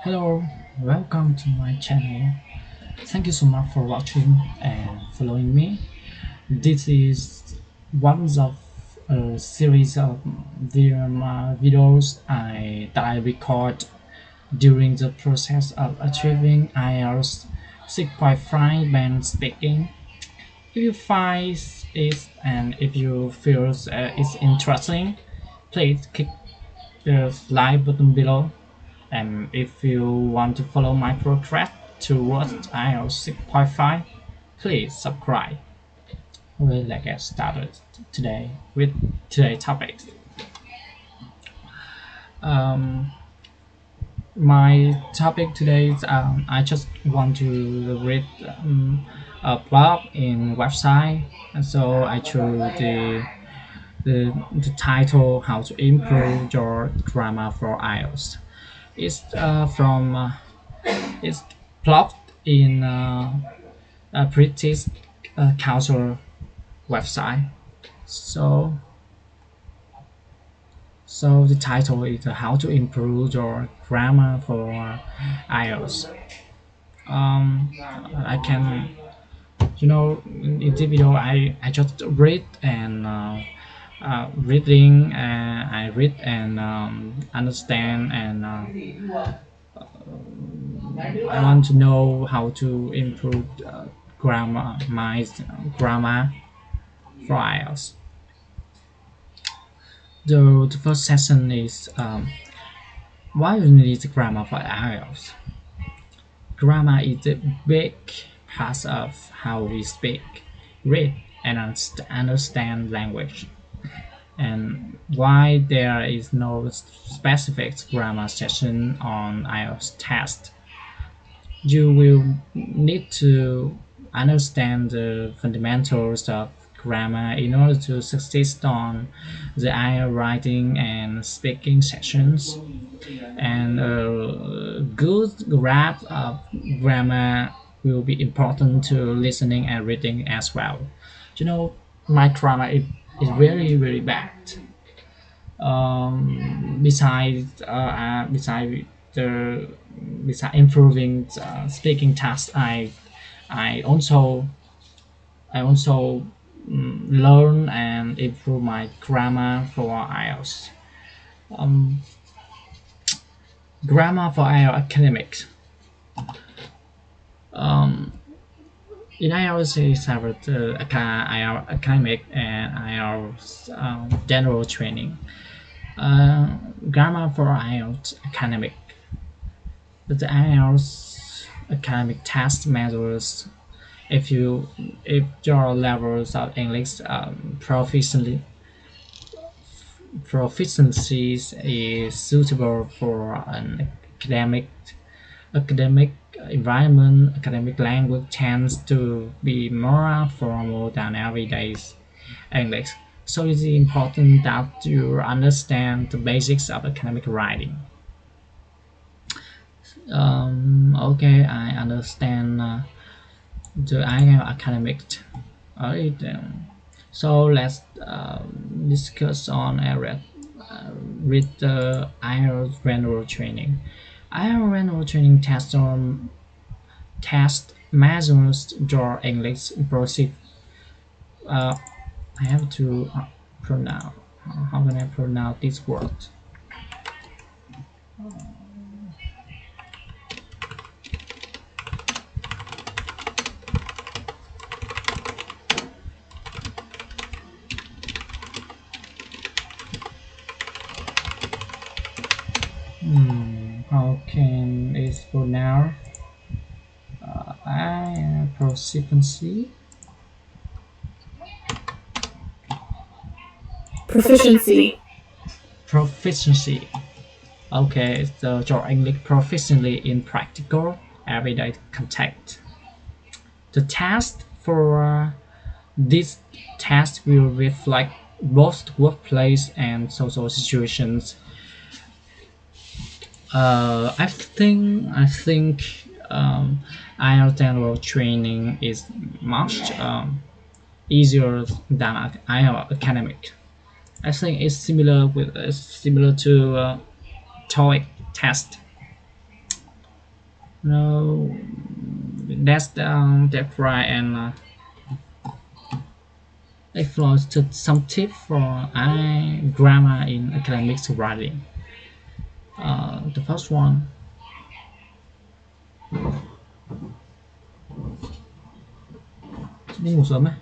Hello, welcome to my channel. Thank you so much for watching and following me. This is one of a series of videos that I record during the process of achieving IELTS 6.5 band speaking. If you find it and if you feel it's interesting, please click the like button below. And if you want to follow my progress towards IELTS 6.5, please subscribe. Okay, let's get started today with today's topic. Um, my topic today is I just want to read a blog in website, and so I chose the title "How to Improve Your Grammar for IELTS." It's it's blocked in a British Council website. So, so the title is "How to Improve Your Grammar for IELTS." I can, in this video, I just read and reading. I read and understand and I want to know how to improve my grammar for IELTS. The first session is why you need grammar for IELTS. Grammar is a big part of how we speak, read, and understand language. And why there is no specific grammar session on IELTS test. You will need to understand the fundamentals of grammar in order to succeed on the IELTS writing and speaking sessions. And a good grasp of grammar will be important to listening and reading as well. My grammar is very bad. Besides the besides improving speaking tasks, I also learn and improve my grammar for IELTS. Um, Grammar for IELTS academics. Um, in IELTS, is several IELTS academic and IELTS general training. Grammar for IELTS academic. The IELTS academic test measures if your levels of English proficiency is suitable for an academic environment. Academic language tends to be more formal than everyday English, so it's important that you understand the basics of academic writing. Okay, I understand the IELTS academic. Alright, so let's discuss on area with the IELTS general training. IELTS general training test measures your English proceed. I have to pronounce. How can I pronounce this word? How can it pronounce? Proficiency. Proficiency. Proficiency. Okay, so your English proficiently in practical everyday contact. The test for this test will reflect both workplace and social situations. I think IELTS general training is much easier than IELTS academic. I think it's similar to TOEIC test. No, that's right, and it flows to some tips for grammar in academic writing. The first one, đi ngủ sớm ấy.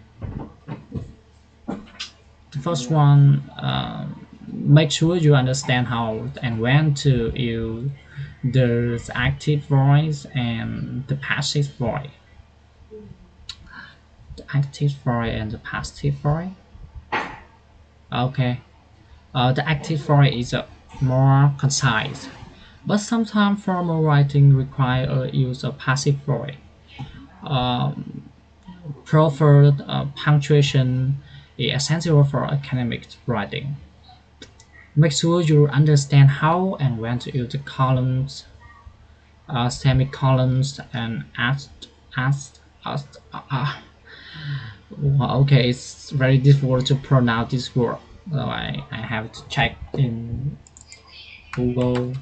The first one, make sure you understand how and when to use the active voice and the passive voice. The active voice and the passive voice. Okay. The active voice is more concise, but sometimes formal writing requires a use of passive voice. Um, Proper punctuation is essential for academic writing. Make sure you understand how and when to use the columns, semicolons, and ast. Well, okay, it's very difficult to pronounce this word, so I have to check in Google.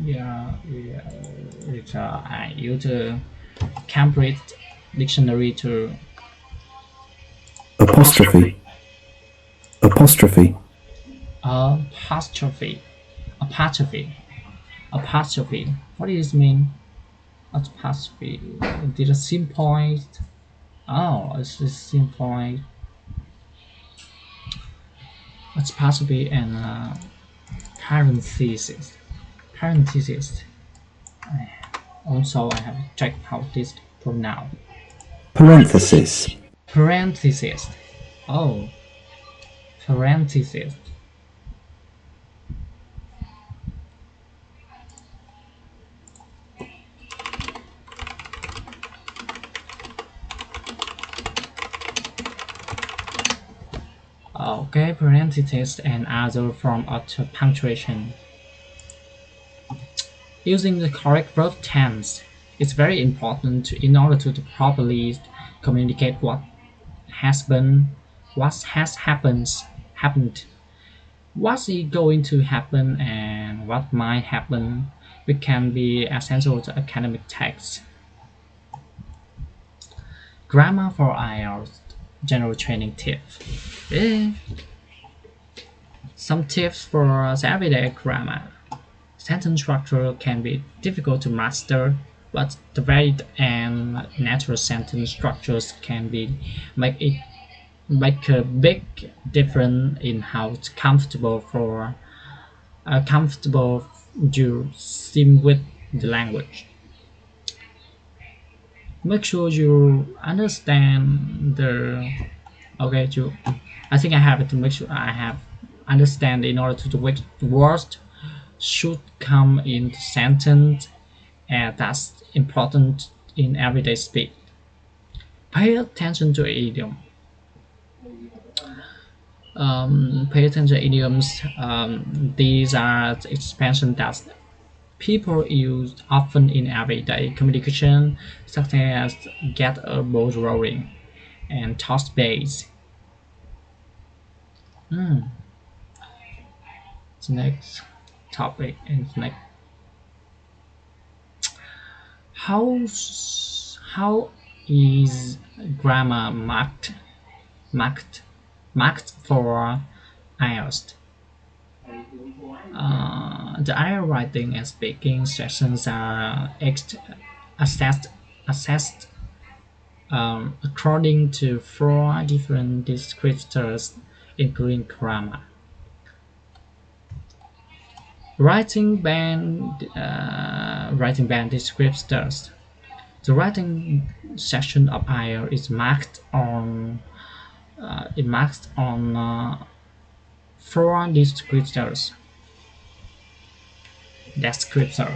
Yeah, I use a Cambridge dictionary to apostrophe, apostrophe, apostrophe, apostrophe. What does it mean? Apostrophe. Did a simple. Oh, it's a simple apostrophe and parenthesis. Parenthesis. Also, I have checked how this pronounced. parenthesis, Parenthesis. Oh, parenthesis. Okay, parentheses and other form of punctuation. Using the correct verb tense is very important in order to properly communicate what has been, what has happened, what is going to happen, and what might happen, which can be essential to academic texts. Grammar for IELTS general training tips. Some tips for everyday grammar. Sentence structure can be difficult to master, but the varied and natural sentence structures can make a big difference in how it's comfortable you seem with the language. Make sure you understand the okay you I think I have to make sure I have understand in order to which words should come in the sentence, and that's important in everyday speak. Pay attention to idiom. Pay attention to idioms. These are the expressions that people use often in everyday communication, such as get a boat rolling and toss base. The next topic is next. How is grammar marked for IELTS? The IELTS writing and speaking sessions are assessed according to four different descriptors, including grammar. Writing band descriptors. The writing section of IELTS is marked on four descriptors. Descriptor.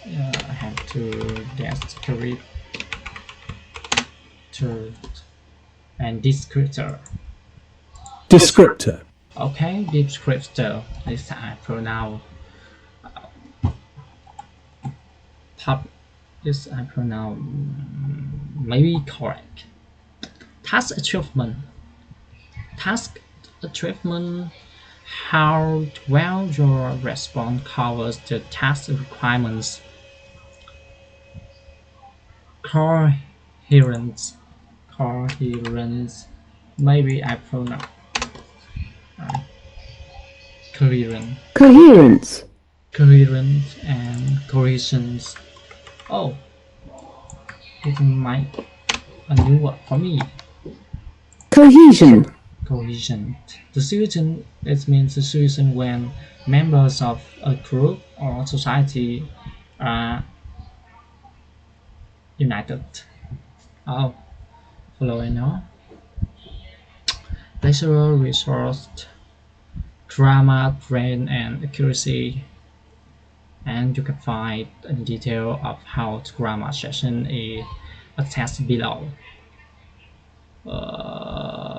I have to descriptor and descriptor. descriptor, Okay, descriptor. This I pronounce top. This I pronounce maybe correct. Task achievement. Task achievement how well your response covers the task requirements. Coherence, coherence. Maybe I pronounce coherent, Coherence. coherent, and cohesions. Oh, it's my a new word for me. Cohesion. Cohesion. The situation it means the situation when members of a group or society are united. Oh, following now. Natural resource, grammar, brain, and accuracy, and you can find a detail of how the grammar session is attached below.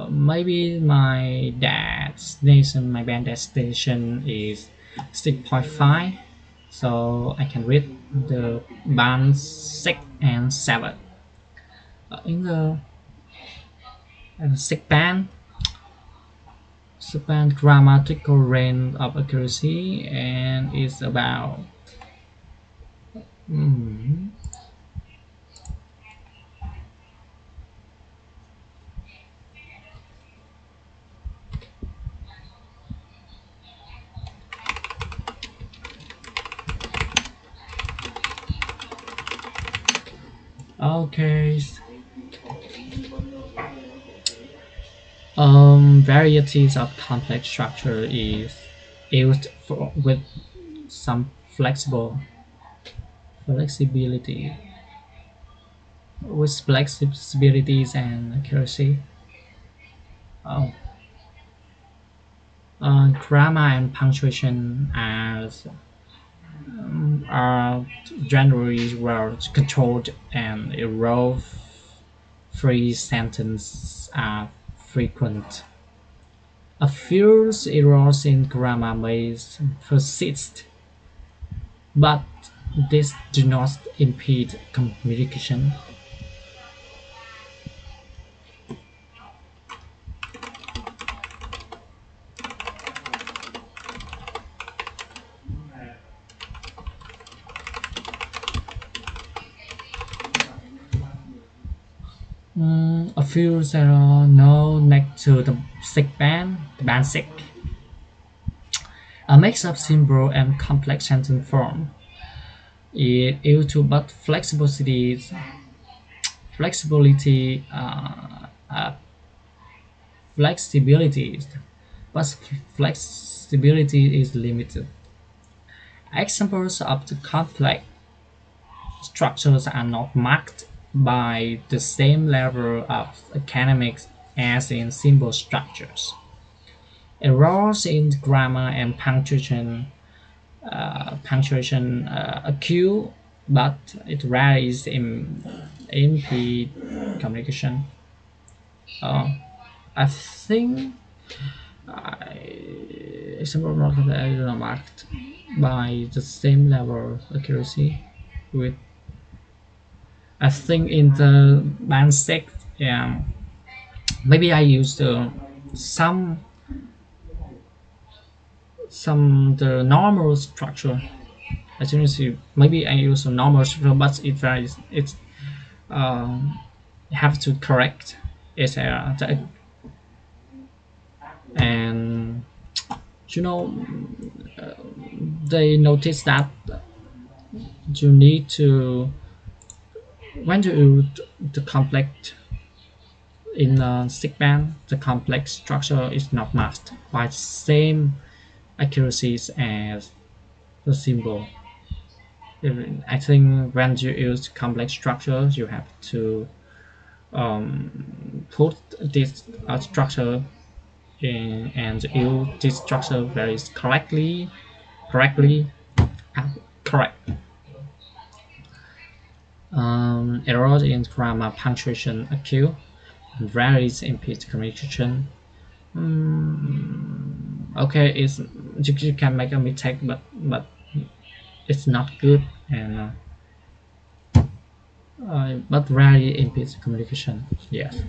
Maybe my band destination is 6.5, so I can read the band 6 and 7. In the sixth band, span grammatical range of accuracy and is about mm, okay. Varieties of complex structure is used with some flexibility with flexibilities and accuracy. Oh, grammar and punctuation are generally well controlled, and error free sentences are frequent. A few errors in grammar may persist, but these do not impede communication. A few errors no next to the sick band, the band sick. A mix of simple and complex sentence form. It due to but flexibility, flexibility, but flexibility is limited. Examples of the complex structures are not marked by the same level of academics as in simple structures. Errors in grammar and punctuation occur, but it rarely impede communication. Uh, I think example not marked by the same level of accuracy with I think in the band six, yeah, maybe I used some the normal structure. I think maybe I use a normal structure, but it varies. It's um, have to correct it, and you know they notice that you need to when you use the complex in a stick band, the complex structure is not masked by the same accuracies as the symbol. I think when you use complex structures, you have to put this structure in and use this structure very correctly, uh, correct. Errors in grammar, punctuation occur, and varies impede communication. Okay, you can make a mistake, but it's not good, and but rarely impedes communication. Yes.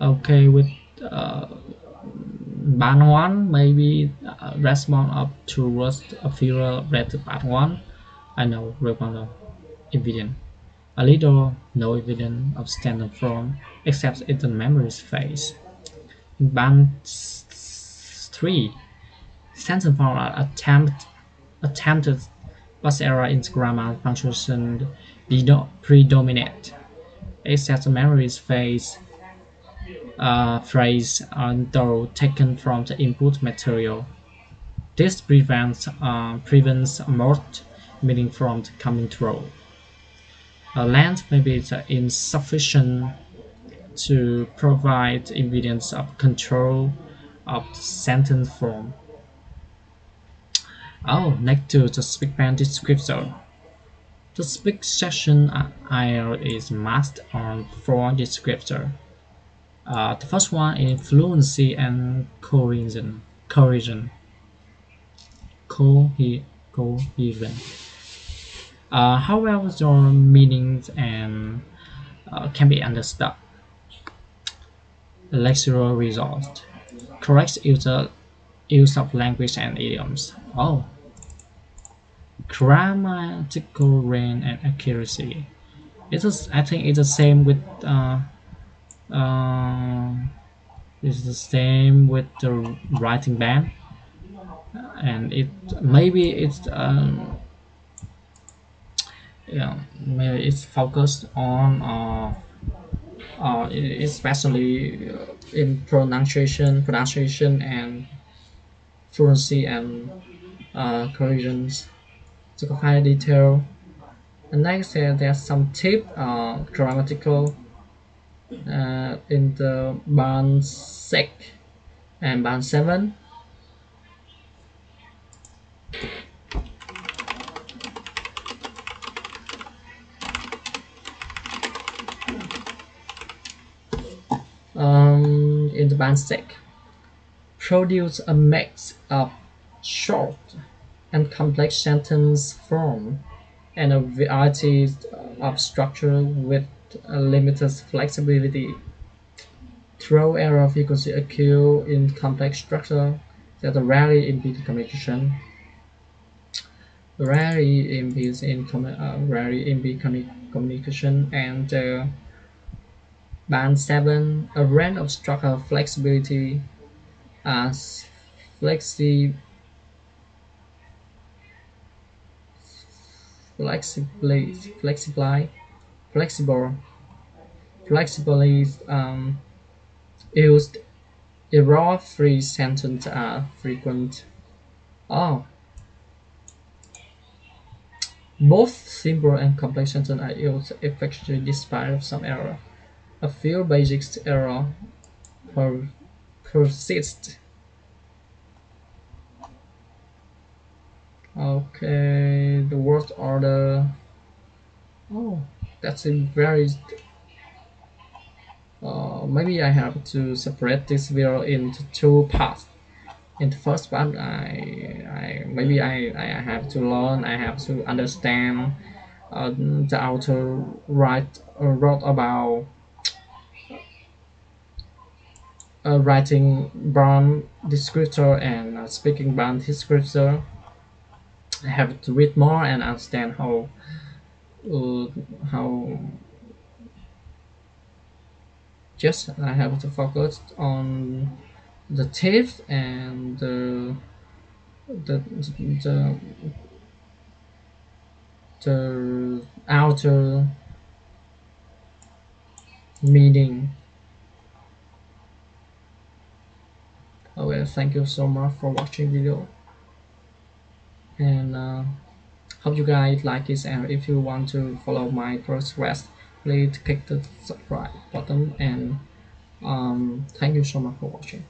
Okay, with band one maybe respond up towards a fewer rated band one. I know regular evidence. A little no evidence of standard form except in the memories phase. In band 3, sentence form are attempted but error in grammar punctuation predominate. Except the memories phase phrase though taken from the input material. This prevents more meaning from coming through. Length may be insufficient to provide evidence of control of the sentence form. Oh, next to the speak band descriptor. The speak section IELTS is masked on four descriptors. The first one is fluency and cohesion. Cohesion. How well your meanings and can be understood. Lectural results. Correct use of language and idioms. Oh, grammatical range and accuracy. I think it's the same with uh, it's the same with the writing band, and it maybe it's yeah, maybe it's focused on especially in pronunciation and fluency and corrections to high detail. And next, there's some tip grammatical in the band 6 and band 7. In the band 6, produce a mix of short and complex sentence form and a variety of structure with a limited flexibility. Throw error frequency occur in complex structure that rarely impede communication. Rarely impede communication, and band 7, a range of structural flexibility as flexi flexibly flexibly flexible flexibly used. Error-free sentences are frequent. Oh, both simple and complex sentences are used effectively despite some error. A few basic errors persist. Okay, the word order. Oh, that's a very. Maybe I have to separate this video into two parts. In the first part, I have to learn. I have to understand the author wrote about writing brand descriptor and speaking brand descriptor. I have to read more and understand uh, how just I have to focus on the tips and the, the outer meaning. Oh, well, thank you so much for watching video, and hope you guys like this, and if you want to follow my progress, please click the subscribe button, and thank you so much for watching.